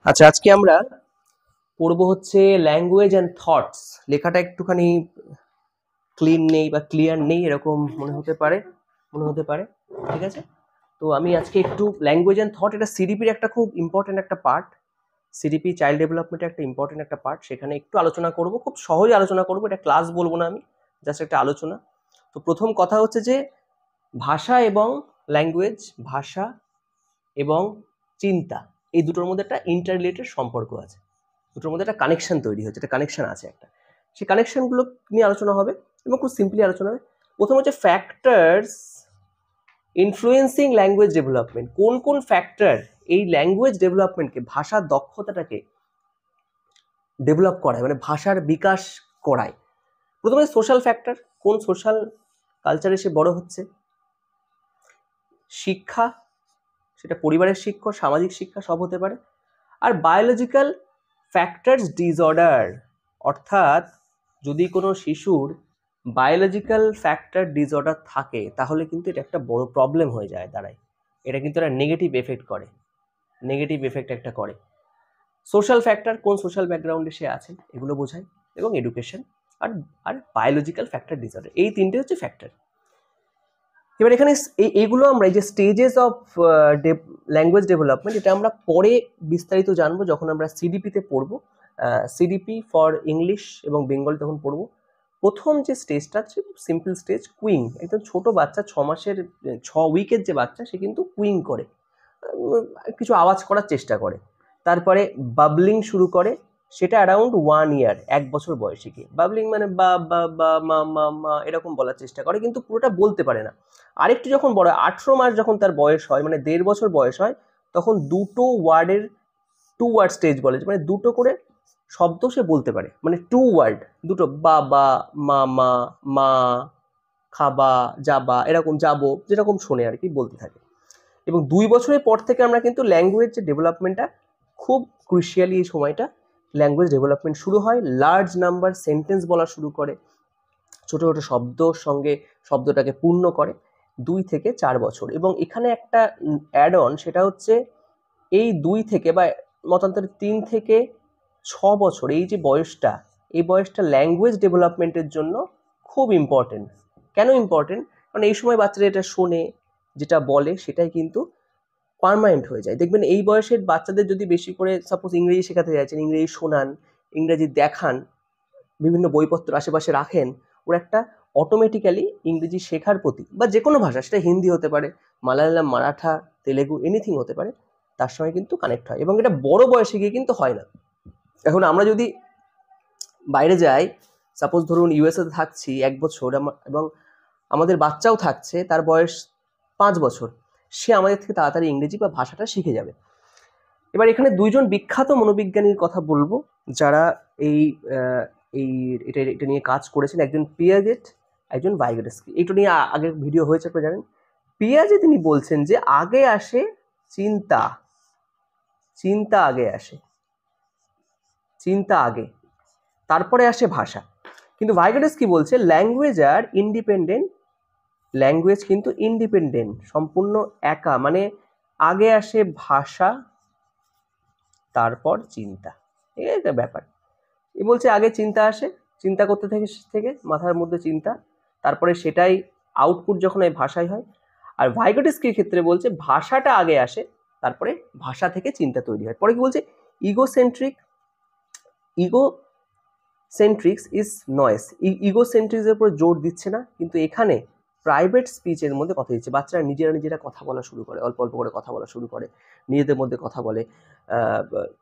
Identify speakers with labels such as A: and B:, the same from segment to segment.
A: আচ্ছা, আজকে আমরা পড়বো হচ্ছে ল্যাঙ্গুয়েজ অ্যান্ড থটস। লেখাটা একটুখানি ক্লিন নেই বা ক্লিয়ার নেই এরকম মনে হতে পারে। ঠিক আছে, তো আমি আজকে একটু ল্যাঙ্গুয়েজ অ্যান্ড থট, এটা সিডিপির একটা খুব ইম্পর্টেন্ট একটা পার্ট। সিডিপি চাইল্ড ডেভেলপমেন্টের একটা ইম্পর্টেন্ট একটা পার্ট, সেখানে একটু আলোচনা করব, খুব সহজে আলোচনা করব, এটা ক্লাস বলবো না আমি, জাস্ট একটা আলোচনা। তো প্রথম কথা হচ্ছে যে ভাষা এবং ল্যাঙ্গুয়েজ, ভাষা এবং চিন্তা, এই দুটোর মধ্যে একটা ইন্টাররিলেটেড সম্পর্ক আছে, দুটোর মধ্যে একটা কানেকশন তৈরি হচ্ছে, একটা কানেকশন আছে একটা, সেই কানেকশনগুলো নিয়ে আলোচনা হবে এবং খুব সিম্পলি আলোচনা হবে। প্রথম হচ্ছে ফ্যাক্টরস ইনফ্লুয়েন্সিং ল্যাঙ্গুয়েজ ডেভেলপমেন্ট। কোন কোন ফ্যাক্টর এই ল্যাঙ্গুয়েজ ডেভেলপমেন্টকে, ভাষার দক্ষতাটাকে ডেভেলপ করায়, মানে ভাষার বিকাশ করায়। প্রথমে সোশ্যাল ফ্যাক্টর, কোন সোশ্যাল কালচারে সে বড় হচ্ছে। শিক্ষা, সেটা পরিবারের শিক্ষা, সামাজিক শিক্ষা, সব হতে পারে। আর বায়োলজিক্যাল ফ্যাক্টরস ডিসঅর্ডার, অর্থাৎ যদি কোনো শিশুর বায়োলজিক্যাল ফ্যাক্টর ডিসঅর্ডার থাকে তাহলে কিন্তু এটা একটা বড় প্রবলেম হয়ে যায়, দাঁড়ায়। এটা কিন্তু একটা নেগেটিভ এফেক্ট করে, নেগেটিভ এফেক্ট একটা করে। সোশ্যাল ফ্যাক্টর, কোন সোশ্যাল ব্যাকগ্রাউন্ডে সে আছে, এগুলো বোঝায়। এবং এডুকেশন আর আর বায়োলজিক্যাল ফ্যাক্টর ডিসঅর্ডার, এই তিনটে হচ্ছে ফ্যাক্টর। এবার এখানে এইগুলো আমরা, এই যে স্টেজেস অফ ল্যাঙ্গুয়েজ ডেভেলপমেন্ট, এটা আমরা পরে বিস্তারিত জানবো যখন আমরা সিডিপিতে পড়বো, সিডিপি ফর ইংলিশ এবং বেঙ্গল তখন পড়বো। প্রথম যে স্টেজটা হচ্ছে সিম্পল স্টেজ, কুইং। একদম ছোট বাচ্চা, 6 মাসের 6 উইকের যে বাচ্চা, সে কিন্তু কুইং করে, কিছু আওয়াজ করার চেষ্টা করে। তারপরে বাবলিং শুরু করে, সেটা অ্যারাউন্ড 1 ইয়ার, 1 বছর বয়সে গিয়ে বাবলিং মানে বা বা বা মা মা মা এরকম বলার চেষ্টা করে, কিন্তু পুরোটা বলতে পারে না। আরেকটু যখন বড়, 18 মাস যখন তার বয়স হয়, মানে 1.5 বছর বয়স হয়, তখন দুটো ওয়ার্ডের, 2 ওয়ার্ড স্টেজ বলে, মানে দুটো করে শব্দ সে বলতে পারে, মানে 2 ওয়ার্ড, দুটো, বাবা, মামা, মা, খাবা, যাবা, এরকম যাবো, যেরকম শোনে আর কি, বলতে থাকে। এবং 2 বছরের পর থেকে আমরা কিন্তু ল্যাঙ্গুয়েজ যে ডেভেলপমেন্টটা, খুব ক্রুশিয়ালি এই সময়টা ল্যাঙ্গুয়েজ ডেভেলপমেন্ট শুরু হয়। লার্জ নাম্বার সেন্টেন্স বলা শুরু করে, ছোট ছোট শব্দর সঙ্গে শব্দটাকে পূর্ণ করে, 2 থেকে 4 বছর। এবং এখানে একটা অ্যাড অন, সেটা হচ্ছে এই 2 থেকে বা মতান্তরে 3 থেকে 6 বছর, এই যে বয়সটা, এই বয়সটা ল্যাঙ্গুয়েজ ডেভেলপমেন্টের জন্য খুব ইম্পর্টেন্ট। কেন ইম্পর্টেন্ট? কারণ এই সময় বাচ্চারা এটা শোনে, যেটা বলে সেটাই কিন্তু পার্মানেন্ট হয়ে যায়। দেখবেন এই বয়সের বাচ্চাদের যদি বেশি করে সাপোজ ইংরেজি শেখাতে চাইছেন, ইংরেজি শোনান, ইংরেজি দেখান, বিভিন্ন বইপত্র আশেপাশে রাখেন, ওর একটা অটোমেটিক্যালি ইংরেজি শেখার প্রতি, বা যে কোনো ভাষা, সেটা হিন্দি হতে পারে, মালায়ালাম, মারাঠা, তেলেগু, এনিথিং হতে পারে, তার সঙ্গে কিন্তু কানেক্ট হয়। এবং এটা বড় বয়সে গিয়ে কিন্তু হয় না। এখন আমরা যদি বাইরে যাই, সাপোজ ধরুন ইউএসএতে থাকছি 1 বছর, এবং আমাদের বাচ্চাও থাকছে, তার বয়স 5 বছর, সে আমাদের থেকে তাড়াতাড়ি ইংরেজি বা ভাষাটা শিখে যাবে। এবার এখানে দুইজন বিখ্যাত মনোবিজ্ঞানীর কথা বলবো, যারা এই এই এটা নিয়ে কাজ করেছেন, একজন পিয়াজেট, একজন ভাইগোটস্কি। এইটা নিয়ে আগের ভিডিও হয়েছে, আপনারা জানেন। পিয়াজে তিনি বলছেন যে আগে আসে চিন্তা, চিন্তা আগে আসে, চিন্তা আগে, তারপরে আসে ভাষা। কিন্তু ভাইগোটস্কি বলছে ল্যাঙ্গুয়েজ আর ইন্ডিপেন্ডেন্ট, ল্যাঙ্গুয়েজ কিন্তু ইন্ডিপেন্ডেন্ট, সম্পূর্ণ একা, মানে আগে আসে ভাষা, তারপর চিন্তা, এই একটা ব্যাপার। এ বলছে আগে চিন্তা আসে, চিন্তা করতে থেকে মাথার মধ্যে চিন্তা, তারপরে সেটাই আউটপুট যখন এই ভাষায় হয়। আর ভাইগোটস্কির ক্ষেত্রে বলছে ভাষাটা আগে আসে, তারপরে ভাষা থেকে চিন্তা তৈরি হয়। পরে কি বলছে, ইগোসেন্ট্রিক, ইগোসেন্ট্রিক্স ইজ নয়েস। ইগোসেন্ট্রিক্সের উপর জোর দিচ্ছে না, কিন্তু এখানে প্রাইভেট স্পিচের মধ্যে কথা দিচ্ছে। বাচ্চারা নিজেরা নিজেরা কথা বলা শুরু করে, অল্প অল্প করে কথা বলা শুরু করে, নিজেদের মধ্যে কথা বলে,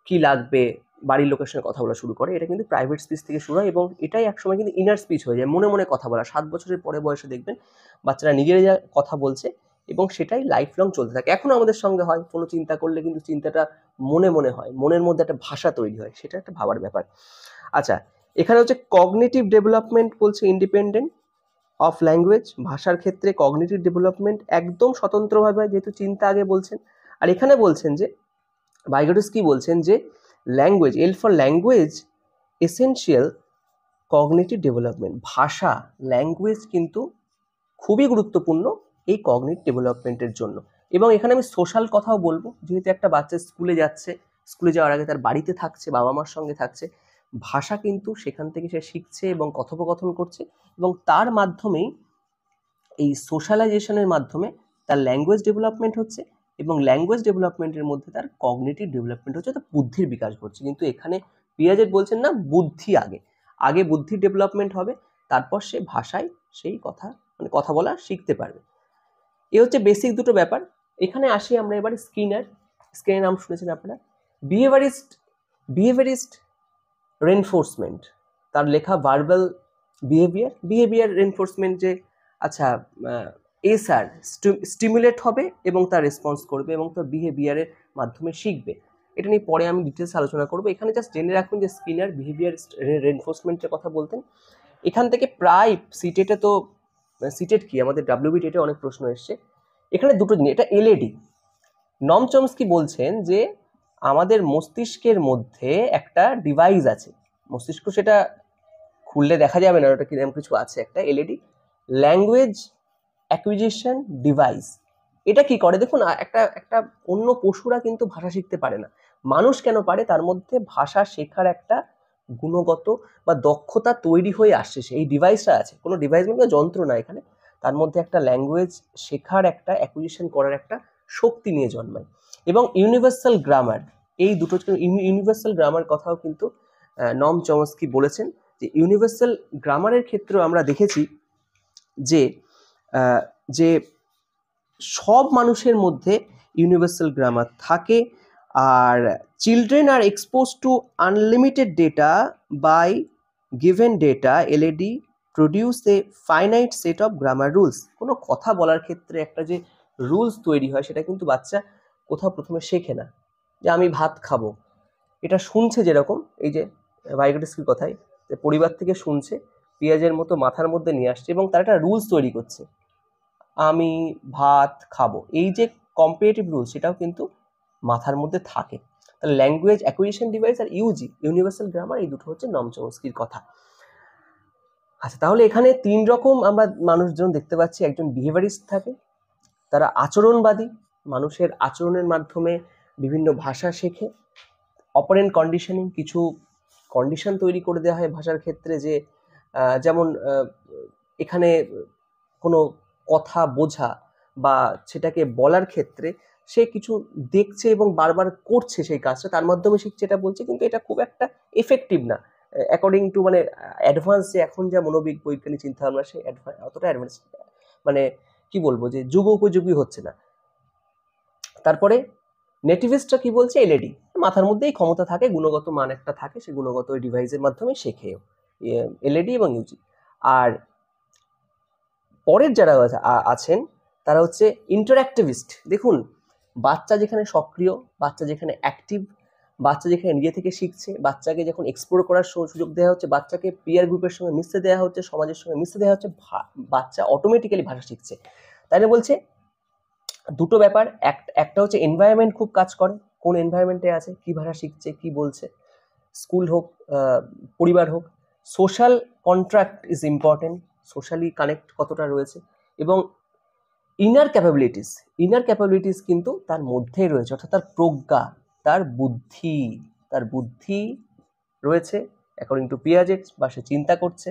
A: কি লাগবে, বাড়ির লোকের সঙ্গে কথা বলা শুরু করে। এটা কিন্তু প্রাইভেট স্পিচ থেকে শুরু হয়, এবং এটাই একসময় কিন্তু ইনার স্পিচ হয়ে যায়, মনে মনে কথা বলা। 7 বছরের পরে বয়সে দেখবেন বাচ্চারা নিজেরা কথা বলছে, এবং সেটাই লাইফ লং চলতে থাকে। এখনও আমাদের সঙ্গে হয়, কোনো চিন্তা করলে কিন্তু চিন্তাটা মনে মনে হয়, মনের মধ্যে একটা ভাষা তৈরি হয়, সেটা একটা ভাবার ব্যাপার। আচ্ছা, এখানে হচ্ছে কগনিটিভ ডেভেলপমেন্ট বলছে ইন্ডিপেন্ডেন্ট অফ ল্যাঙ্গুয়েজ। ভাষার ক্ষেত্রে কগনিটিভ ডেভেলপমেন্ট একদম স্বতন্ত্রভাবে হয়, যেহেতু চিন্তা আগে বলছেন। আর এখানে বলছেন যে, ভাইগোটস্কি বলছেন যে language, L for language essential cognitive development, ভাষা, ল্যাঙ্গুয়েজ কিন্তু খুবই গুরুত্বপূর্ণ এই কগনিটিভ ডেভেলপমেন্টের জন্য। এবং এখানে আমি সোশ্যাল কথাও বলবো, যেহেতু একটা বাচ্চা স্কুলে যাচ্ছে, স্কুলে যাওয়ার আগে তার বাড়িতে থাকছে, বাবা মার সঙ্গে থাকছে, ভাষা কিন্তু সেখান থেকে সে শিখছে এবং কথোপকথন করছে, এবং তার মাধ্যমেই এই সোশ্যালাইজেশনের মাধ্যমে তার ল্যাঙ্গুয়েজ ডেভেলপমেন্ট হচ্ছে, এবং ল্যাঙ্গুয়েজ ডেভেলপমেন্টের মধ্যে তার কগনিটিভ ডেভেলপমেন্ট হচ্ছে, তার বুদ্ধির বিকাশ ঘটছে। কিন্তু এখানে পিয়াজেট বলছেন না, বুদ্ধি আগে, আগে বুদ্ধির ডেভেলপমেন্ট হবে, তারপর সে ভাষায় সেই কথা মানে কথা বলা শিখতে পারবে। এ হচ্ছে বেসিক দুটো ব্যাপার। এখানে আসি আমরা এবারে স্কিনারের নাম শুনেছেন আপনারা। বিহেভিয়ারিস্ট রেনফোর্সমেন্ট, তার লেখা ভার্বাল বিহেভিয়ার রেনফোর্সমেন্ট, যে আচ্ছা স্যার স্টিমুলেট হবে এবং তার রেসপন্স করবে এবং তার বিহেভিয়ারের মাধ্যমে শিখবে। এটা নিয়ে পরে আমি ডিটেলস আলোচনা করবো। এখানে জাস্ট জেনে রাখুন যে স্কিনার বিহেভিয়ার রেনফোর্সমেন্টের কথা বলতেন। এখান থেকে প্রায় সিটেটে তো সিটেট কি আমাদের ডাব্লিউবি টেটে অনেক প্রশ্ন এসছে। এখানে দুটো জিনিস, এটা এলএডি। নম চমস্কি বলছেন যে আমাদের মস্তিষ্কের মধ্যে একটা ডিভাইস আছে, মস্তিষ্ক সেটা খুললে দেখা যাবে না, ওটা কিরকম কিছু আছে, একটা এলইডি, ল্যাঙ্গুয়েজ অ্যাকুইজিশন ডিভাইস। এটা কি করে দেখুন, একটা অন্য পশুরা কিন্তু ভাষা শিখতে পারে না, মানুষ কেন পারে? তার মধ্যে ভাষা শেখার একটা গুণগত বা দক্ষতা তৈরি হয়ে আসছে, এই ডিভাইসটা আছে। কোনো ডিভাইস মানে যন্ত্র না, এখানে তার মধ্যে একটা ল্যাঙ্গুয়েজ শেখার একটা অ্যাকুইজিশন করার একটা শক্তি নিয়ে জন্মায়। এবং ইউনিভার্সাল গ্রামার, এই দুটো ইউনিভার্সাল গ্রামার কথাও কিন্তু নম চমস্কি বলেছেন, যে ইউনিভার্সাল গ্রামারের ক্ষেত্রেও আমরা দেখেছি যে যে সব মানুষের মধ্যে ইউনিভার্সাল গ্রামার থাকে। আর children are expose to unlimited data by given data, LAD produce a finite set of grammar rules. কোনো কথা বলার ক্ষেত্রে একটা যে রুলস তৈরি হয়, সেটা কিন্তু বাচ্চা কোথাও প্রথমে শেখে না। যে আমি ভাত খাবো, এটা শুনছে যেরকম, এই যে ভাইগোটস্কির কথাই, যে পরিবার থেকে শুনছে, পেঁয়াজের মতো মাথার মধ্যে নিয়ে আসছে এবং তার একটা রুলস তৈরি করছে, আমি ভাত খাবো, এই যে কম্পারেটিভ রুলস, সেটাও কিন্তু মাথার মধ্যে থাকে। তাহলে ল্যাঙ্গুয়েজ অ্যাকুইজিশন ডিভাইস আর ইউনিভার্সাল গ্রামার, এই দুটো হচ্ছে নম চমস্কির কথা। আচ্ছা, তাহলে এখানে তিন রকম আমরা মানুষজন দেখতে পাচ্ছি। একজন বিহেভিয়ারিস্ট থাকে, তারা আচরণবাদী, মানুষের আচরণের মাধ্যমে বিভিন্ন ভাষা শেখে। অপারেন্ট কন্ডিশনিং, কিছু কন্ডিশন তৈরি করে দেওয়া হয় ভাষার ক্ষেত্রে, যে যেমন এখানে কোনো কথা বোঝা বা সেটাকে বলার ক্ষেত্রে সে কিছু দেখছে এবং বারবার করছে সেই কাজটা, তার মাধ্যমে শিখছে, এটা বলছে। কিন্তু এটা খুব একটা এফেক্টিভ না অ্যাকর্ডিং টু মানে অ্যাডভান্স, যে এখন যা বৈজ্ঞানিক চিন্তা ভাবনা, সে অতটা অ্যাডভান্স মানে কি বলবো, যে যুগ উপযোগী হচ্ছে না। তারপরে নেটিভিস্টরা কি বলছে, এলইডি, মাথার মধ্যেই ক্ষমতা থাকে, গুণগত মান একটা থাকে, সে গুণগত ওই ডিভাইসের মাধ্যমে শেখেও, এলইডি এবং ইউজি। আর পরের যারা আছেন তারা হচ্ছে ইন্টারঅ্যাক্টিভিস্ট। দেখুন, বাচ্চা যেখানে সক্রিয়, বাচ্চা যেখানে অ্যাক্টিভ, বাচ্চা যেখানে নিজে থেকে শিখছে, বাচ্চাকে যখন এক্সপ্লোর করার সুযোগ দেওয়া হচ্ছে, বাচ্চাকে পিয়ার গ্রুপের সঙ্গে মিশতে দেওয়া হচ্ছে, সমাজের সঙ্গে মিশতে দেওয়া হচ্ছে, বাচ্চা অটোমেটিক্যালি ভাষা শিখছে। তাই না? বলছে দুটো ব্যাপার, একটা হচ্ছে এনভায়রনমেন্ট খুব কাজ করে, কোন এনভায়রনমেন্টে আছে, কি ভাষা শিখছে, কি বলছে, স্কুল হোক, পরিবার হোক। Social contract is important, socially connect কতটা রয়েছে, এবং ইনার ক্যাপাবিলিটিস কিন্তু তার মধ্যেই রয়েছে, অর্থাৎ তার প্রজ্ঞা, তার বুদ্ধি রয়েছে অ্যাকর্ডিং টু পিয়াজেট, বা সে চিন্তা করছে।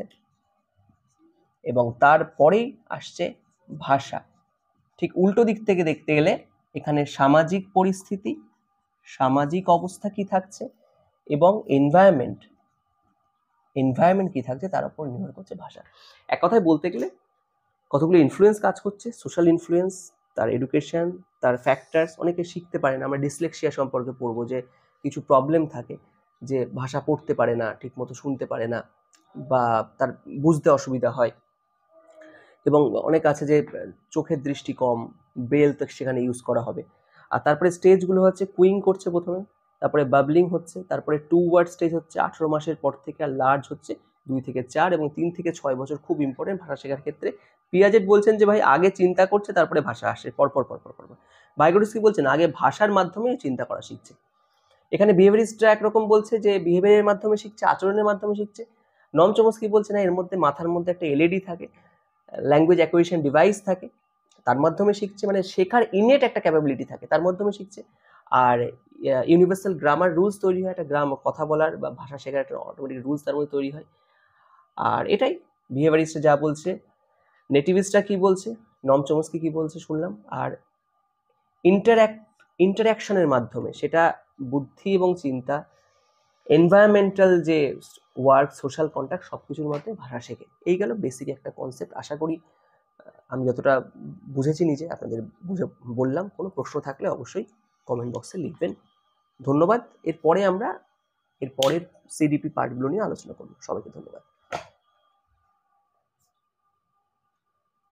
A: এবং তারপরেই আসছে ভাষা। ঠিক উল্টো দিক থেকে দেখতে গেলে এখানে সামাজিক পরিস্থিতি, সামাজিক অবস্থা কি থাকছে, এবং এনভায়রনমেন্ট কি থাকছে, তার উপর নির্ভর করছে ভাষা। এক কথায় বলতে গেলে কতগুলো ইনফ্লুয়েন্স কাজ করছে, সোশ্যাল ইনফ্লুয়েন্স, তার এডুকেশন, তার ফ্যাক্টরস। অনেকে শিখতে পারে না, আমরা ডিসলেক্সিয়া সম্পর্কে পড়বো, যে কিছু প্রবলেম থাকে, যে ভাষা পড়তে পারে না, ঠিকমতো শুনতে পারে না, বা তার বুঝতে অসুবিধা হয়। এবং অনেক আছে যে চোখের দৃষ্টি কম, ব্রেল তো সেখানে ইউজ করা হবে। আর তারপরে স্টেজগুলো হচ্ছে কুইং করছে প্রথমে, তারপরে বাবলিং হচ্ছে, তারপরে 2 ওয়ার্ড স্টেজ হচ্ছে 18 মাসের পর থেকে, আর লার্জ হচ্ছে 2 থেকে 4, এবং 3 থেকে 6 বছর খুব ইম্পর্টেন্ট ভাষা শেখার ক্ষেত্রে। পিয়াজেট বলছেন যে ভাই আগে চিন্তা করছে, তারপরে ভাষা আসে পরপর। ভাইগোটস্কি বলছেন আগে ভাষার মাধ্যমেই চিন্তা করা শিখছে। এখানে বিহেভিয়ারিস্টরা একরকম বলছে যে বিহেভিয়ারের মাধ্যমে শিখছে, আচরণের মাধ্যমে শিখছে। নম চমস্কি বলছে না, এর মধ্যে মাথার মধ্যে একটা এলইডি থাকে, ল্যাঙ্গুয়েজ অ্যাকুইজিশন ডিভাইস থাকে, তার মাধ্যমে শিখছে, মানে শেখার ইনেট একটা ক্যাপাবিলিটি থাকে, তার মাধ্যমে শিখছে। আর ইউনিভার্সাল গ্রামার রুলস তৈরি হয়, একটা কথা বলার বা ভাষা শেখার একটা অটোমেটিক রুলস তার মধ্যে তৈরি হয়। আর এটাই বিহেভিয়ারিস্টরা যা বলছে, নেটিভিস্টরা কি বলছে, নম চমস্কি কি বলছে শুনলাম। আর ইন্টারঅ্যাকশনের মাধ্যমে সেটা বুদ্ধি এবং চিন্তা, এনভায়রনমেন্টাল যে ওয়ার্ক, সোশ্যাল কন্ট্যাক্ট, সব কিছুর মধ্যে ভাষা শেখে। এই গেল বেসিক একটা কনসেপ্ট। আশা করি আমি যতটা বুঝেছি নিজে আপনাদের বুঝে বললাম। কোনো প্রশ্ন থাকলে অবশ্যই কমেন্ট বক্সে লিখবেন। ধন্যবাদ। এরপরে আমরা এর পরের সিডিপি পার্টগুলো নিয়ে আলোচনা করব। সবাইকে ধন্যবাদ।